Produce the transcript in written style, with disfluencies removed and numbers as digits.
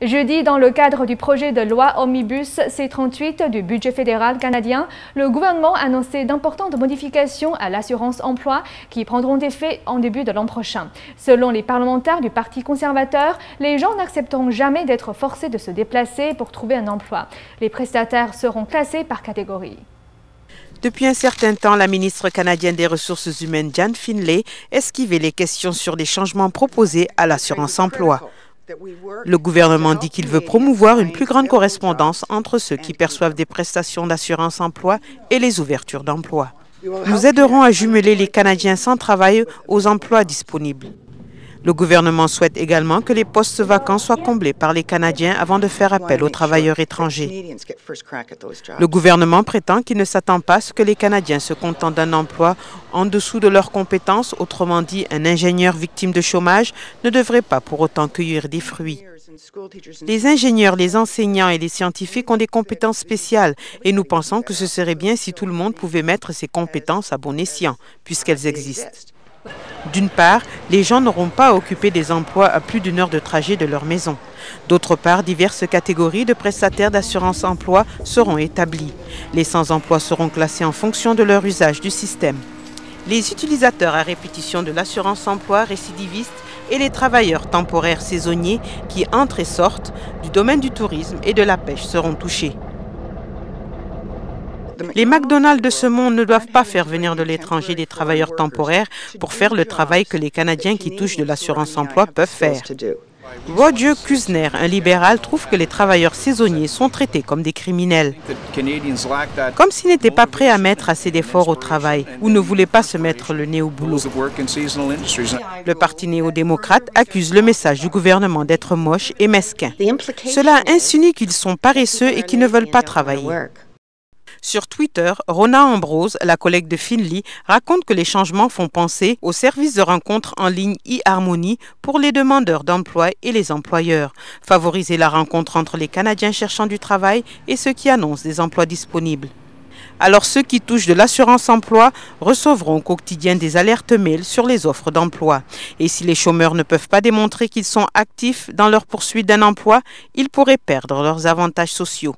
Jeudi, dans le cadre du projet de loi Omnibus C-38 du budget fédéral canadien, le gouvernement a annoncé d'importantes modifications à l'assurance-emploi qui prendront effet en début de l'an prochain. Selon les parlementaires du Parti conservateur, les gens n'accepteront jamais d'être forcés de se déplacer pour trouver un emploi. Les prestataires seront classés par catégorie. Depuis un certain temps, la ministre canadienne des Ressources humaines, Jan Finlay, esquivait les questions sur les changements proposés à l'assurance-emploi. Le gouvernement dit qu'il veut promouvoir une plus grande correspondance entre ceux qui perçoivent des prestations d'assurance-emploi et les ouvertures d'emploi. Nous aiderons à jumeler les Canadiens sans travail aux emplois disponibles. Le gouvernement souhaite également que les postes vacants soient comblés par les Canadiens avant de faire appel aux travailleurs étrangers. Le gouvernement prétend qu'il ne s'attend pas à ce que les Canadiens se contentent d'un emploi en dessous de leurs compétences, autrement dit, un ingénieur victime de chômage ne devrait pas pour autant cueillir des fruits. Les ingénieurs, les enseignants et les scientifiques ont des compétences spéciales et nous pensons que ce serait bien si tout le monde pouvait mettre ces compétences à bon escient, puisqu'elles existent. D'une part, les gens n'auront pas à occuper des emplois à plus d'1 heure de trajet de leur maison. D'autre part, diverses catégories de prestataires d'assurance-emploi seront établies. Les sans-emploi seront classés en fonction de leur usage du système. Les utilisateurs à répétition de l'assurance-emploi récidivistes et les travailleurs temporaires saisonniers qui entrent et sortent du domaine du tourisme et de la pêche seront touchés. Les McDonald's de ce monde ne doivent pas faire venir de l'étranger des travailleurs temporaires pour faire le travail que les Canadiens qui touchent de l'assurance-emploi peuvent faire. Roger Kuzner, un libéral, trouve que les travailleurs saisonniers sont traités comme des criminels. Comme s'ils n'étaient pas prêts à mettre assez d'efforts au travail ou ne voulaient pas se mettre le nez au boulot. Le Parti néo-démocrate accuse le message du gouvernement d'être moche et mesquin. Cela insinue qu'ils sont paresseux et qu'ils ne veulent pas travailler. Sur Twitter, Rona Ambrose, la collègue de Finlay, raconte que les changements font penser au service de rencontre en ligne eHarmony pour les demandeurs d'emploi et les employeurs, favoriser la rencontre entre les Canadiens cherchant du travail et ceux qui annoncent des emplois disponibles. Alors ceux qui touchent de l'assurance-emploi recevront au quotidien des alertes mail sur les offres d'emploi. Et si les chômeurs ne peuvent pas démontrer qu'ils sont actifs dans leur poursuite d'un emploi, ils pourraient perdre leurs avantages sociaux.